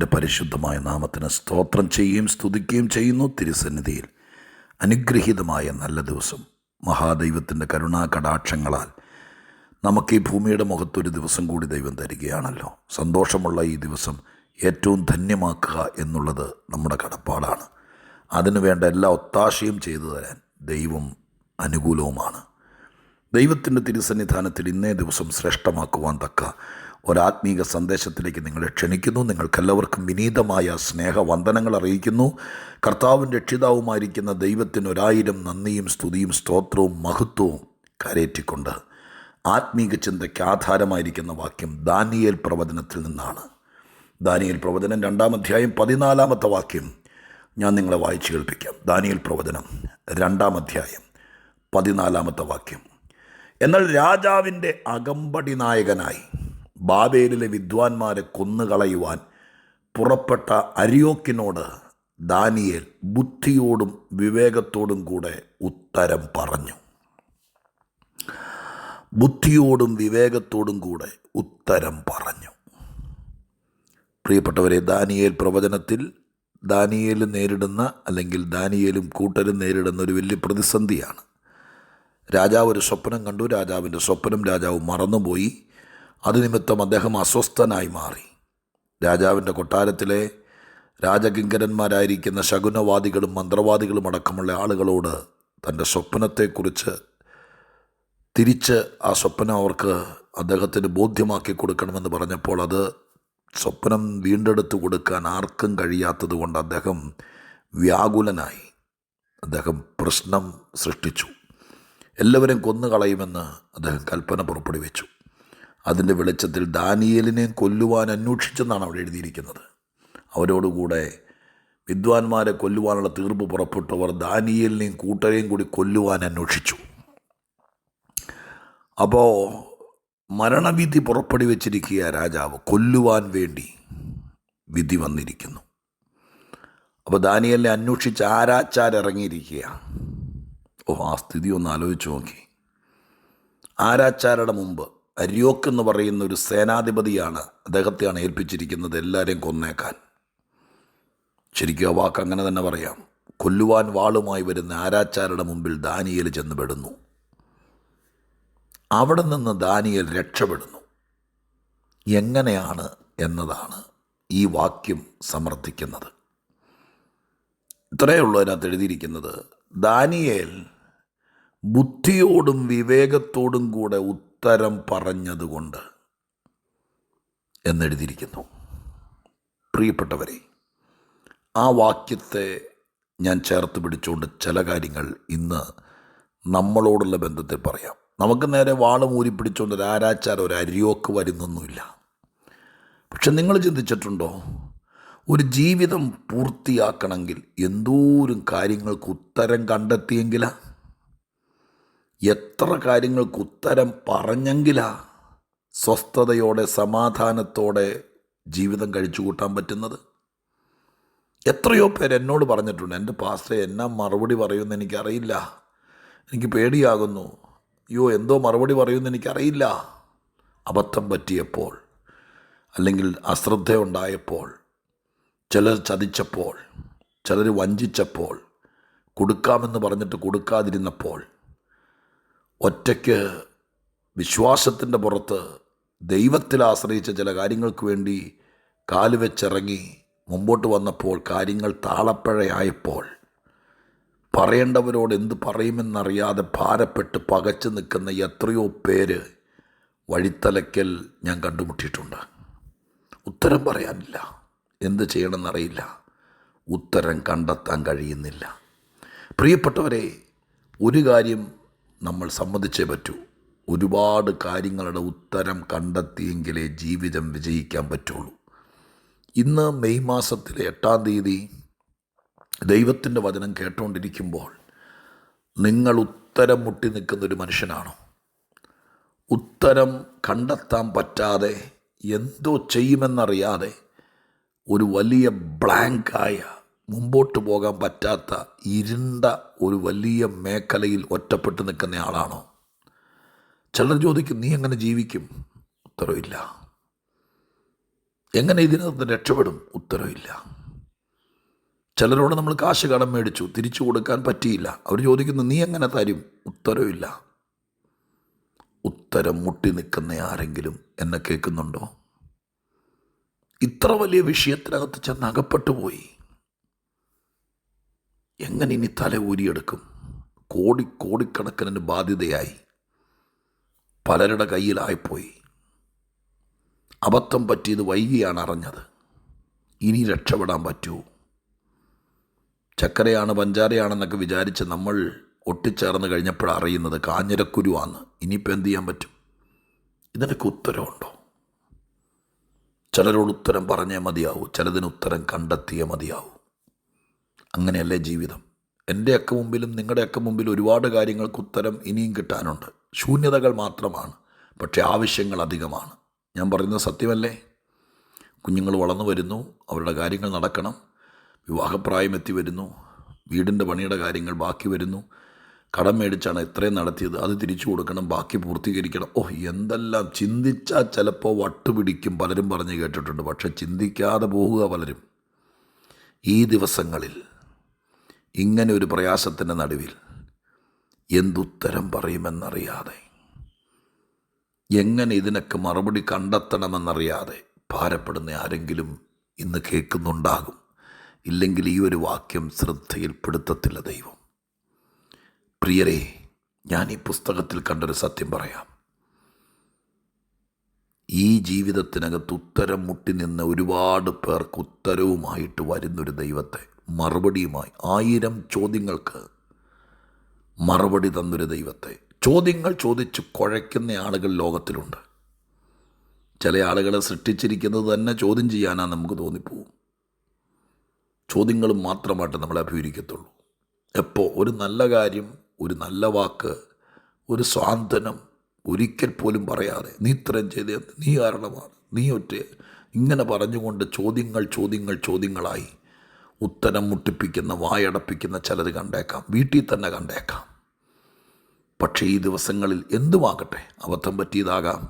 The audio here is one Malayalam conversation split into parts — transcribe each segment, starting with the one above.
കർത്താവിൻ്റെ പരിശുദ്ധമായ നാമത്തിന് സ്തോത്രം ചെയ്യുകയും സ്തുതിക്കുകയും ചെയ്യുന്നു. തിരുസന്നിധിയിൽ അനുഗ്രഹീതമായ നല്ല ദിവസം, മഹാദൈവത്തിൻ്റെ കരുണാകടാക്ഷങ്ങളാൽ നമുക്ക് ഈ ഭൂമിയുടെ മുഖത്തൊരു ദിവസം കൂടി ദൈവം തരികയാണല്ലോ. സന്തോഷമുള്ള ഈ ദിവസം ഏറ്റവും ധന്യമാക്കുക എന്നുള്ളത് നമ്മുടെ കടപ്പാടാണ്. അതിനു വേണ്ട എല്ലാ ഒത്താശയും ചെയ്തു തരാൻ ദൈവം അനുകൂലവുമാണ്. ദൈവത്തിൻ്റെ തിരുസന്നിധാനത്തിൽ ഇന്നേ ദിവസം ശ്രേഷ്ഠമാക്കുവാൻ തക്ക ഒരാത്മീക സന്ദേശത്തിലേക്ക് നിങ്ങളെ ക്ഷണിക്കുന്നു. നിങ്ങൾക്കെല്ലാവർക്കും വിനീതമായ സ്നേഹവന്ദനങ്ങൾ അറിയിക്കുന്നു. കർത്താവിൻ്റെ രക്ഷിതാവുമായിരിക്കുന്ന ദൈവത്തിന് 1000 നന്ദിയും സ്തുതിയും സ്തോത്രവും മഹത്വവും കരയേറ്റിക്കൊണ്ട് ആത്മീക ചിന്തയ്ക്ക് ആധാരമായിരിക്കുന്ന വാക്യം ദാനിയേൽ പ്രവചനത്തിൽ നിന്നാണ്. ദാനിയേൽ പ്രവചനം 2-ാം അധ്യായം 14-ാമത്തെ വാക്യം ഞാൻ നിങ്ങളെ വായിച്ചു കേൾപ്പിക്കാം. ദാനിയേൽ പ്രവചനം 2-ാം അധ്യായം 14-ാമത്തെ വാക്യം. എന്നാൽ രാജാവിൻ്റെ അകമ്പടി നായകനായി ബാബേലിലെ വിദ്വാൻമാരെ കൊന്നുകളയുവാൻ പുറപ്പെട്ട അര്യോക്കിനോട് ദാനിയേൽ ബുദ്ധിയോടും വിവേകത്തോടും കൂടെ ഉത്തരം പറഞ്ഞു. ബുദ്ധിയോടും വിവേകത്തോടും കൂടെ ഉത്തരം പറഞ്ഞു. പ്രിയപ്പെട്ടവരെ, ദാനിയേൽ പ്രവചനത്തിൽ ദാനിയേൽ നേരിടുന്ന, അല്ലെങ്കിൽ ദാനിയേലും കൂട്ടരും നേരിടുന്ന ഒരു വലിയ പ്രതിസന്ധിയാണ്. രാജാവ് ഒരു സ്വപ്നം കണ്ടു. രാജാവിൻ്റെ സ്വപ്നം രാജാവ് മറന്നുപോയി. അത് നിമിത്തം അദ്ദേഹം അസ്വസ്ഥനായി മാറി. രാജാവിൻ്റെ കൊട്ടാരത്തിലെ രാജകിങ്കരന്മാരായിരിക്കുന്ന ശകുനവാദികളും മന്ത്രവാദികളും അടക്കമുള്ള ആളുകളോട് തൻ്റെ സ്വപ്നത്തെക്കുറിച്ച് തിരിച്ച് ആ സ്വപ്നം അവർക്ക് അദ്ദേഹത്തിന് ബോധ്യമാക്കി കൊടുക്കണമെന്ന് പറഞ്ഞപ്പോൾ അത് സ്വപ്നം വീണ്ടെടുത്തു കൊടുക്കാൻ ആർക്കും കഴിയാത്തത് കൊണ്ട് അദ്ദേഹം വ്യാകുലനായി. അദ്ദേഹം പ്രശ്നം സൃഷ്ടിച്ചു. എല്ലാവരും കൊന്നുകളയുമെന്ന് അദ്ദേഹം കൽപ്പന പുറപ്പെടുവിച്ചു. അതിൻ്റെ വെളിച്ചത്തിൽ ദാനിയേലിനെ കൊല്ലുവാൻ അന്വേഷിച്ചെന്നാണ് അവിടെ എഴുതിയിരിക്കുന്നത്. അവരോടുകൂടെ വിദ്വാൻമാരെ കൊല്ലുവാനുള്ള തീർപ്പ് പുറപ്പെട്ടവർ ദാനിയേലിനെയും കൂട്ടരെയും കൂടി കൊല്ലുവാൻ അന്വേഷിച്ചു. അപ്പോൾ മരണവിധി പുറപ്പെടുവിച്ചിരിക്കുക രാജാവ്. കൊല്ലുവാൻ വേണ്ടി വിധി വന്നിരിക്കുന്നു. അപ്പോൾ ദാനിയേലിനെ അന്വേഷിച്ച് ആരാച്ചാരിറങ്ങിയിരിക്കുക. ആ സ്ഥിതി ഒന്ന് ആലോചിച്ച് നോക്കി. ആരാച്ചാരുടെ മുമ്പ് അര്യോക്ക് എന്ന് പറയുന്ന ഒരു സേനാധിപതിയാണ്, അദ്ദേഹത്തെയാണ് ഏൽപ്പിച്ചിരിക്കുന്നത് എല്ലാവരെയും കൊന്നേക്കാൻ. ശരിക്കും ആ വാക്ക് അങ്ങനെ തന്നെ പറയാം. കൊല്ലുവാൻ വാളുമായി വരുന്ന ആരാച്ചാരുടെ മുമ്പിൽ ദാനിയേൽ ചെന്ന് പെടുന്നു. അവിടെ നിന്ന് ദാനിയേൽ രക്ഷപ്പെടുന്നു. എങ്ങനെയാണ് എന്നതാണ് ഈ വാക്യം സമർത്ഥിക്കുന്നത്. ഇത്രയേ ഉള്ളൂ അതിനകത്ത് എഴുതിയിരിക്കുന്നത്. ദാനിയേൽ ബുദ്ധിയോടും വിവേകത്തോടും കൂടെ ഉത്തരം പറഞ്ഞതുകൊണ്ട് എന്നെഴുതിയിരിക്കുന്നു. പ്രിയപ്പെട്ടവരെ, ആ വാക്യത്തെ ഞാൻ ചേർത്ത് പിടിച്ചുകൊണ്ട് ചില കാര്യങ്ങൾ ഇന്ന് നമ്മളോടുള്ള ബന്ധത്തിൽ പറയാം. നമുക്ക് നേരെ വാള് മൂരിപ്പിടിച്ചുകൊണ്ട് ഒരു ആരാച്ചാരം, ഒരു അര്യോക്ക് വരുന്നൊന്നുമില്ല. പക്ഷെ നിങ്ങൾ ചിന്തിച്ചിട്ടുണ്ടോ, ഒരു ജീവിതം പൂർത്തിയാക്കണമെങ്കിൽ എന്തോരം കാര്യങ്ങൾക്ക് ഉത്തരം കണ്ടെത്തിയെങ്കിലാ, എത്ര കാര്യങ്ങൾക്ക് ഉത്തരം പറഞ്ഞെങ്കിലാ സ്വസ്ഥതയോടെ സമാധാനത്തോടെ ജീവിതം കഴിച്ചു കൂട്ടാൻ പറ്റുന്നത്. എത്രയോ പേര് എന്നോട് പറഞ്ഞിട്ടുണ്ട്, എൻ്റെ പാസ്റ്ററെ എന്നാ മറുപടി പറയുമെന്ന് എനിക്കറിയില്ല, എനിക്ക് പേടിയാകുന്നു, അയ്യോ എന്തോ മറുപടി പറയുമെന്ന് എനിക്കറിയില്ല. അബദ്ധം പറ്റിയപ്പോൾ, അല്ലെങ്കിൽ അശ്രദ്ധയുണ്ടായപ്പോൾ, ചിലർ ചതിച്ചപ്പോൾ, ചിലർ വഞ്ചിച്ചപ്പോൾ, കൊടുക്കാമെന്ന് പറഞ്ഞിട്ട് കൊടുക്കാതിരുന്നപ്പോൾ, ഒറ്റയ്ക്ക് വിശ്വാസത്തിൻ്റെ പുറത്ത് ദൈവത്തിൽ ആശ്രയിച്ച ചില കാര്യങ്ങൾക്ക് വേണ്ടി കാലുവെച്ചിറങ്ങി മുമ്പോട്ട് വന്നപ്പോൾ കാര്യങ്ങൾ താളപ്പഴയായപ്പോൾ, പറയേണ്ടവരോട് എന്ത് പറയുമെന്നറിയാതെ ഭാരപ്പെട്ട് പകച്ചു നിൽക്കുന്ന എത്രയോ പേര് വഴിത്തലയ്ക്കൽ ഞാൻ കണ്ടുമുട്ടിയിട്ടുണ്ട്. ഉത്തരം പറയാനില്ല, എന്ത് ചെയ്യണമെന്നറിയില്ല, ഉത്തരം കണ്ടെത്താൻ കഴിയുന്നില്ല. പ്രിയപ്പെട്ടവരെ, ഒരു കാര്യം നമ്മൾ സമ്മതിച്ചേ പറ്റൂ. ഒരുപാട് കാര്യങ്ങളുടെ ഉത്തരം കണ്ടെത്തിയെങ്കിലേ ജീവിതം വിജയിക്കാൻ പറ്റുള്ളൂ. ഇന്ന് മെയ് മാസത്തിലെ 8-ാം തീയതി ദൈവത്തിൻ്റെ വചനം കേട്ടുകൊണ്ടിരിക്കുമ്പോൾ നിങ്ങൾ ഉത്തരം മുട്ടി നിൽക്കുന്നൊരു മനുഷ്യനാണോ? ഉത്തരം കണ്ടെത്താൻ പറ്റാതെ എന്തോ ചെയ്യുമെന്നറിയാതെ ഒരു വലിയ ബ്ലാങ്കായ, മുമ്പോട്ട് പോകാൻ പറ്റാത്ത ഇരുണ്ട ഒരു വലിയ മേഖലയിൽ ഒറ്റപ്പെട്ട് നിൽക്കുന്ന ആളാണോ? ചിലർ ചോദിക്കും, നീ എങ്ങനെ ജീവിക്കും? ഉത്തരവില്ല. എങ്ങനെ ഇതിനകത്ത് രക്ഷപ്പെടും? ഉത്തരവില്ല. ചിലരോട് നമ്മൾ കാശ് കടം മേടിച്ചു, തിരിച്ചു കൊടുക്കാൻ പറ്റിയില്ല. അവർ ചോദിക്കുന്നു, നീ എങ്ങനെ തരും? ഉത്തരവില്ല. ഉത്തരം മുട്ടി നിൽക്കുന്ന ആരെങ്കിലും എന്നെ കേൾക്കുന്നുണ്ടോ? ഇത്ര വലിയ വിഷയത്തിനകത്ത് ചെന്ന് അകപ്പെട്ടു പോയി. എങ്ങനെ ഇനി തല ഊരിയെടുക്കും? കോടിക്കണക്കിന് ബാധ്യതയായി, പലരുടെ കയ്യിലായിപ്പോയി. അബദ്ധം പറ്റിയത് വൈകിയാണ് അറിഞ്ഞത്. ഇനി രക്ഷപ്പെടാൻ പറ്റുമോ? ചക്കരയാണ് പഞ്ചാരയാണെന്നൊക്കെ വിചാരിച്ച് നമ്മൾ ഒട്ടിച്ചേർന്ന് കഴിഞ്ഞപ്പോഴാണ് അറിയുന്നത് കാഞ്ഞിരക്കുരുവാണ്. ഇനിയിപ്പോൾ എന്ത് ചെയ്യാൻ പറ്റും? ഇതിനൊക്കെ ഉത്തരവുണ്ടോ? ചിലരോട് ഉത്തരം പറഞ്ഞേ മതിയാവൂ, ചിലതിന് ഉത്തരം കണ്ടെത്തിയേ മതിയാവൂ. അങ്ങനെയല്ലേ ജീവിതം? എൻ്റെയൊക്കെ മുമ്പിലും നിങ്ങളുടെയൊക്കെ മുമ്പിൽ ഒരുപാട് കാര്യങ്ങൾക്ക് ഉത്തരം ഇനിയും കിട്ടാനുണ്ട്. ശൂന്യതകൾ മാത്രമാണ്, പക്ഷേ ആവശ്യങ്ങൾ അധികമാണ്. ഞാൻ പറയുന്നത് സത്യമല്ലേ? കുഞ്ഞുങ്ങൾ വളർന്നു വരുന്നു, അവരുടെ കാര്യങ്ങൾ നടക്കണം. വിവാഹപ്രായം എത്തി വരുന്നു, വീടിൻ്റെ പണിയുടെ കാര്യങ്ങൾ ബാക്കി വരുന്നു. കടം മേടിച്ചാണ് ഇത്രയും നടത്തിയത്, അത് തിരിച്ചു കൊടുക്കണം, ബാക്കി പൂർത്തീകരിക്കണം. എന്തെല്ലാം ചിന്തിച്ചാൽ ചിലപ്പോൾ വട്ടുപിടിക്കും, പലരും പറഞ്ഞ് കേട്ടിട്ടുണ്ട്. പക്ഷെ ചിന്തിക്കാതെ പോവുക പലരും. ഈ ദിവസങ്ങളിൽ ഇങ്ങനെ ഒരു പ്രയാസത്തിൻ്റെ നടുവിൽ എന്തുത്തരം പറയുമെന്നറിയാതെ, എങ്ങനെ ഇതിനൊക്കെ മറുപടി കണ്ടെത്തണമെന്നറിയാതെ ഭാരപ്പെടുന്ന ആരെങ്കിലും ഇന്ന് കേൾക്കുന്നുണ്ടാകും. ഇല്ലെങ്കിൽ ഈ ഒരു വാക്യം ശ്രദ്ധയിൽപ്പെടുത്തത്തില്ല ദൈവം. പ്രിയരെ, ഞാൻ ഈ പുസ്തകത്തിൽ കണ്ടൊരു സത്യം പറയാം. ഈ ജീവിതത്തിനകത്ത് ഉത്തരം മുട്ടി നിന്ന് ഒരുപാട് പേർക്ക് ഉത്തരവുമായിട്ട് വരുന്നൊരു ദൈവത്തെ, മറുപടിയുമായി 1000 ചോദ്യങ്ങൾക്ക് മറുപടി തന്നൊരു ദൈവത്തെ, ചോദ്യങ്ങൾ ചോദിച്ച് കുഴയ്ക്കുന്ന ആളുകൾ ലോകത്തിലുണ്ട്. ചില ആളുകളെ സൃഷ്ടിച്ചിരിക്കുന്നത് തന്നെ ചോദ്യം ചെയ്യാനാണ് നമുക്ക് തോന്നിപ്പോവും. ചോദ്യങ്ങളും മാത്രമായിട്ട് നമ്മളെ അഭിമുഖീകരിക്കത്തുള്ളൂ. എപ്പോൾ ഒരു നല്ല കാര്യം, ഒരു നല്ല വാക്ക്, ഒരു സ്വാന്തനം ഒരിക്കൽ പോലും പറയാതെ, നീ ഇത്രയും ചെയ്ത്, നീ കാരണമാണ്, നീ ഇങ്ങനെ പറഞ്ഞുകൊണ്ട് ചോദ്യങ്ങളായി ഉത്തരം മുട്ടിപ്പിക്കുന്ന, വായടപ്പിക്കുന്ന ചിലത് കണ്ടേക്കാം, വീട്ടിൽ തന്നെ കണ്ടേക്കാം. പക്ഷേ ഈ ദിവസങ്ങളിൽ എന്തുമാകട്ടെ, അബദ്ധം പറ്റിയതാകാം,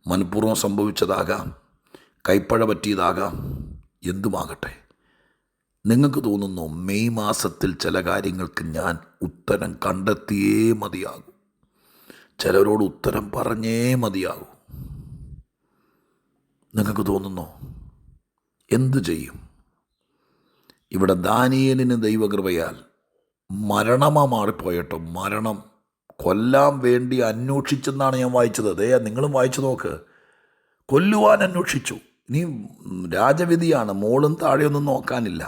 മനഃപൂർവ്വം സംഭവിച്ചതാകാം, കൈപ്പഴ പറ്റിയതാകാം, എന്തുമാകട്ടെ, നിങ്ങൾക്ക് തോന്നുന്നു മെയ് മാസത്തിൽ ചില കാര്യങ്ങൾക്ക് ഞാൻ ഉത്തരം കണ്ടെത്തിയേ മതിയാകൂ, ചിലരോട് ഉത്തരം പറഞ്ഞേ മതിയാകൂ? നിങ്ങൾക്ക് തോന്നുന്നോ? എന്തു ചെയ്യും? ഇവിടെ ദാനിയേലിന് ദൈവകൃപയാൽ മരണമാ മാറിപ്പോയട്ടോ. മരണം കൊല്ലാൻ വേണ്ടി അന്വേഷിച്ചെന്നാണ് ഞാൻ വായിച്ചത്. നിങ്ങളും വായിച്ചു നോക്ക്. കൊല്ലുവാൻ അന്വേഷിച്ചു. ഇനി രാജവിധിയാണ്, മോളും താഴെയൊന്നും നോക്കാനില്ല.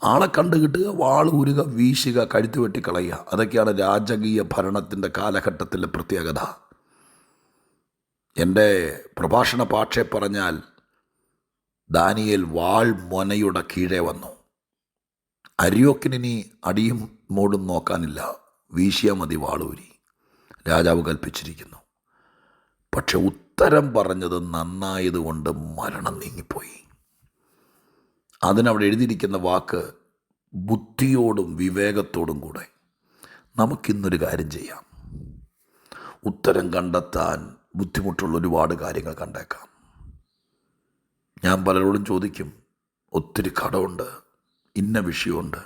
ആളെ കണ്ടു കിട്ടുക, വാൾ ഊരുക, വീശുക, കഴുത്ത് വെട്ടിക്കളയുക. അതൊക്കെയാണ് രാജകീയ ഭരണത്തിൻ്റെ കാലഘട്ടത്തിലെ പ്രത്യേകത. എൻ്റെ പ്രഭാഷണ ഭാഷയെ പറഞ്ഞാൽ ദാനിയേൽ വാൾ മൊനയുടെ കീഴെ വന്നു. അരിയോക്കിനി അടിയും മോടും നോക്കാനില്ല, വീശിയ മതി വാളൂരി, രാജാവ് കൽപ്പിച്ചിരിക്കുന്നു. പക്ഷെ ഉത്തരം പറഞ്ഞത് നന്നായതുകൊണ്ട് മരണം നീങ്ങിപ്പോയി. അതിനവിടെ എഴുതിയിരിക്കുന്ന വാക്ക് ബുദ്ധിയോടും വിവേകത്തോടും കൂടെ. നമുക്കിന്നൊരു കാര്യം ചെയ്യാം. ഉത്തരം കണ്ടെത്താൻ ബുദ്ധിമുട്ടുള്ള ഒരുപാട് കാര്യങ്ങൾ കണ്ടേക്കാം. ഞാൻ പലരോടും ചോദിക്കും, ഒത്തിരി കടമുണ്ട്, ഇന്ന വിഷയമുണ്ട്,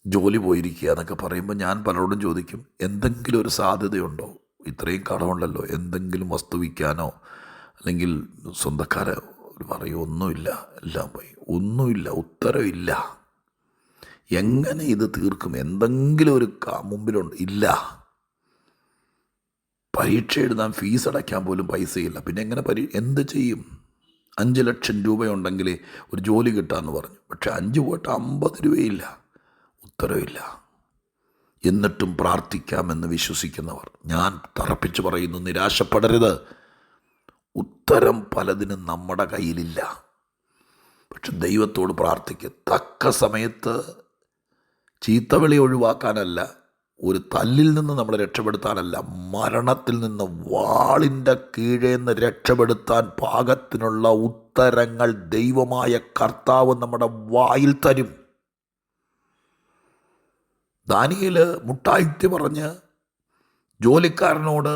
ജോലി പോയിരിക്കുക എന്നൊക്കെ പറയുമ്പോൾ ഞാൻ പലരോടും ചോദിക്കും, എന്തെങ്കിലും ഒരു സാധ്യതയുണ്ടോ? ഇത്രയും കടമുണ്ടല്ലോ, എന്തെങ്കിലും വസ്തു വിൽക്കാനോ അല്ലെങ്കിൽ സ്വന്തക്കാരോ പറയും? ഒന്നുമില്ല, എല്ലാം പോയി. ഒന്നുമില്ല, ഉത്തരവില്ല. എങ്ങനെ ഇത് തീർക്കും? എന്തെങ്കിലും ഒരു മുമ്പിലുണ്ട്? ഇല്ല. പരീക്ഷ എഴുതാൻ ഫീസ് അടയ്ക്കാൻ പോലും പൈസയില്ല. പിന്നെ എങ്ങനെ എന്ത് ചെയ്യും? 5 ലക്ഷം രൂപയുണ്ടെങ്കിൽ ഒരു ജോലി കിട്ടാമെന്ന് പറഞ്ഞു. പക്ഷെ 5 പോയിട്ട് 50 രൂപയില്ല, ഉത്തരവില്ല. എന്നിട്ടും പ്രാർത്ഥിക്കാമെന്ന് വിശ്വസിക്കുന്നവർ, ഞാൻ തറപ്പിച്ച് പറയുന്നു, നിരാശപ്പെടരുത്. ഉത്തരം പലതിനും നമ്മുടെ കയ്യിലില്ല. പക്ഷെ ദൈവത്തോട് പ്രാർത്ഥിക്കുക. തക്ക സമയത്ത് ചീത്തവിളി ഒഴിവാക്കാനല്ല, ഒരു തല്ലിൽ നിന്ന് നമ്മളെ രക്ഷപ്പെടുത്താനല്ല, മരണത്തിൽ നിന്ന്, വാളിൻ്റെ കീഴേ നിന്ന് രക്ഷപ്പെടുത്താൻ പാകത്തിനുള്ള ഉത്തരങ്ങൾ ദൈവമായ കർത്താവ് നമ്മുടെ വായിൽ തരും. ദാനിയേൽ മുട്ടായിത്തി പറഞ്ഞ് ജോലിക്കാരനോട്,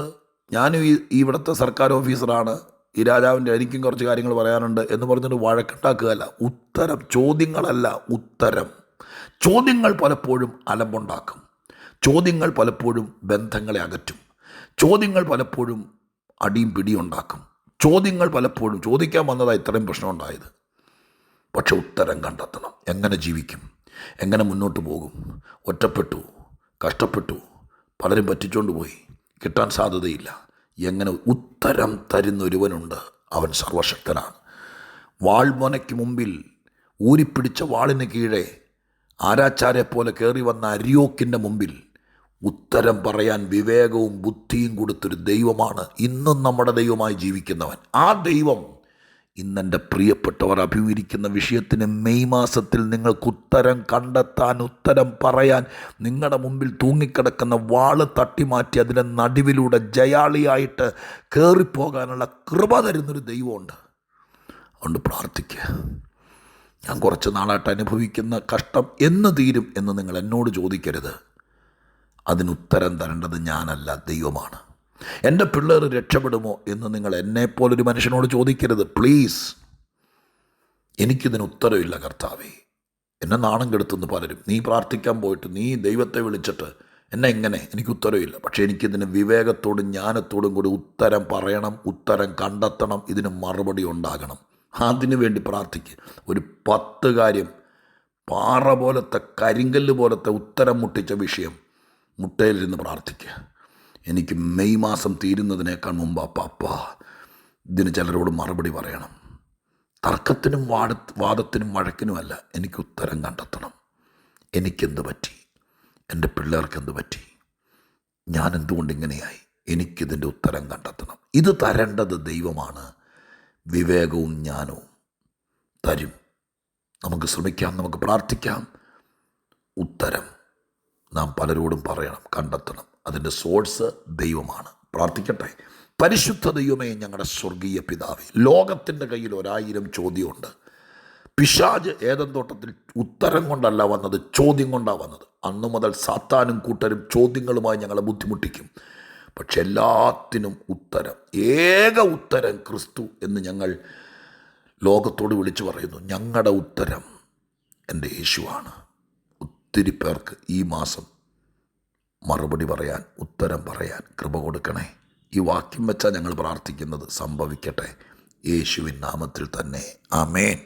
ഞാനും ഇവിടുത്തെ സർക്കാർ ഓഫീസറാണ്, ഈ രാജാവിൻ്റെ എനിക്കും കുറച്ച് കാര്യങ്ങൾ പറയാനുണ്ട് എന്ന് പറഞ്ഞിട്ട് വഴക്കുണ്ടാക്കുകയല്ല. ഉത്തരം, ചോദ്യങ്ങളല്ല, ഉത്തരം. ചോദ്യങ്ങൾ പലപ്പോഴും അലമ്പുണ്ടാക്കും. ചോദ്യങ്ങൾ പലപ്പോഴും ബന്ധങ്ങളെ അകറ്റും. ചോദ്യങ്ങൾ പലപ്പോഴും അടിയും പിടിയും ഉണ്ടാക്കും. ചോദ്യങ്ങൾ പലപ്പോഴും ചോദിക്കാൻ വന്നതാണ് ഇത്രയും പ്രശ്നം ഉണ്ടായത്. പക്ഷെ ഉത്തരം കണ്ടെത്തണം. എങ്ങനെ ജീവിക്കും, എങ്ങനെ മുന്നോട്ട് പോകും, ഒറ്റപ്പെട്ടു, കഷ്ടപ്പെട്ടു, പലരും പറ്റിച്ചുകൊണ്ട് പോയി, കിട്ടാൻ സാധ്യതയില്ല, എങ്ങനെ ഉത്തരം തരുന്നൊരുവനുണ്ട്. അവൻ സർവശക്തനാണ്. വാൾമൊനയ്ക്ക് മുമ്പിൽ ഊരിപ്പിടിച്ച വാളിന് കീഴെ ആരാച്ചാരെ പോലെ കയറി വന്ന അരിയോക്കിൻ്റെ മുമ്പിൽ ഉത്തരം പറയാൻ വിവേകവും ബുദ്ധിയും കൊടുത്തൊരു ദൈവമാണ് ഇന്നും നമ്മുടെ ദൈവമായി ജീവിക്കുന്നവൻ. ആ ദൈവം ഇന്നെൻ്റെ പ്രിയപ്പെട്ടവർ അഭിമുഖീകരിക്കുന്ന വിഷയത്തിന് മെയ് മാസത്തിൽ നിങ്ങൾക്ക് ഉത്തരം കണ്ടെത്താൻ, ഉത്തരം പറയാൻ, നിങ്ങളുടെ മുമ്പിൽ തൂങ്ങിക്കിടക്കുന്ന വാള് തട്ടിമാറ്റി അതിൻ്റെ നടുവിലൂടെ ജയാളിയായിട്ട് കയറിപ്പോകാനുള്ള കൃപ തരുന്നൊരു ദൈവമുണ്ട്. അതുകൊണ്ട് പ്രാർത്ഥിക്കുക. ഞാൻ കുറച്ച് നാളായിട്ട് അനുഭവിക്കുന്ന കഷ്ടം എന്ന് തീരും എന്ന് നിങ്ങൾ എന്നോട് ചോദിക്കരുത്. അതിനുത്തരം തരേണ്ടത് ഞാനല്ല, ദൈവമാണ്. എൻ്റെ പിള്ളേർ രക്ഷപ്പെടുമോ എന്ന് നിങ്ങൾ എന്നെപ്പോലൊരു മനുഷ്യനോട് ചോദിക്കരുത്, പ്ലീസ്. എനിക്കിതിന് ഉത്തരവില്ല കർത്താവേ. എന്നെ നാണം കെടുത്തുന്നു പലരും. നീ പ്രാർത്ഥിക്കാൻ പോയിട്ട് നീ ദൈവത്തെ വിളിച്ചിട്ട് എന്നെ എങ്ങനെ, എനിക്ക് ഉത്തരവില്ല. പക്ഷേ എനിക്കിതിന് വിവേകത്തോടും ജ്ഞാനത്തോടും കൂടി ഉത്തരം പറയണം, ഉത്തരം കണ്ടെത്തണം, ഇതിന് മറുപടി ഉണ്ടാകണം. അതിനു വേണ്ടി പ്രാർത്ഥിക്കുക. ഒരു 10 കാര്യം, പാറ പോലത്തെ, കരിങ്കല്ല് പോലത്തെ ഉത്തരം മുട്ടിച്ച വിഷയം മുട്ടയിലിരുന്ന് പ്രാർത്ഥിക്കുക. എനിക്ക് മെയ് മാസം തീരുന്നതിനേക്കാൾ മുമ്പ് അപ്പാ ഇതിന് ചിലരോട് മറുപടി പറയണം. തർക്കത്തിനും വാദത്തിനും വഴക്കിനുമല്ല, എനിക്ക് ഉത്തരം കണ്ടെത്തണം. എനിക്കെന്ത് പറ്റി, എൻ്റെ പിള്ളേർക്ക് എന്ത് പറ്റി, ഞാൻ എന്തുകൊണ്ട് ഇങ്ങനെയായി, എനിക്കിതിൻ്റെ ഉത്തരം കണ്ടെത്തണം. ഇത് തരേണ്ടത് ദൈവമാണ്. വിവേകവും ജ്ഞാനവും തരും. നമുക്ക് ശ്രമിക്കാം, നമുക്ക് പ്രാർത്ഥിക്കാം. ഉത്തരം നാം പലരോടും പറയണം, കണ്ടെത്തണം. അതിൻ്റെ സോഴ്സ് ദൈവമാണ്. പ്രാർത്ഥിക്കട്ടെ. പരിശുദ്ധ ദൈവമേ, ഞങ്ങളുടെ സ്വർഗീയ പിതാവേ, ലോകത്തിൻ്റെ കയ്യിൽ 1000 ചോദ്യമുണ്ട്. പിശാച് ഏദൻ തോട്ടത്തിൽ ഉത്തരം കൊണ്ടല്ല വന്നത്, ചോദ്യം കൊണ്ടാണ് വന്നത്. അന്നു മുതൽ സാത്താനും കൂട്ടരും ചോദ്യങ്ങളുമായി ഞങ്ങളെ ബുദ്ധിമുട്ടിക്കും. പക്ഷെ എല്ലാത്തിനും ഉത്തരം, ഏക ഉത്തരം ക്രിസ്തു എന്ന് ഞങ്ങൾ ലോകത്തോട് വിളിച്ചു പറയുന്നു. ഞങ്ങളുടെ ഉത്തരം എൻ്റെ യേശുവാണ്. ഒത്തിരി പേർക്ക് ഈ മാസം മറുപടി പറയാൻ, ഉത്തരം പറയാൻ കൃപ കൊടുക്കണേ. ഈ വാക്യം വെച്ചാൽ ഞങ്ങൾ പ്രാർത്ഥിക്കുന്നത്. സംഭവിക്കട്ടെ യേശുവിൻ നാമത്തിൽ തന്നെ. ആമേൻ.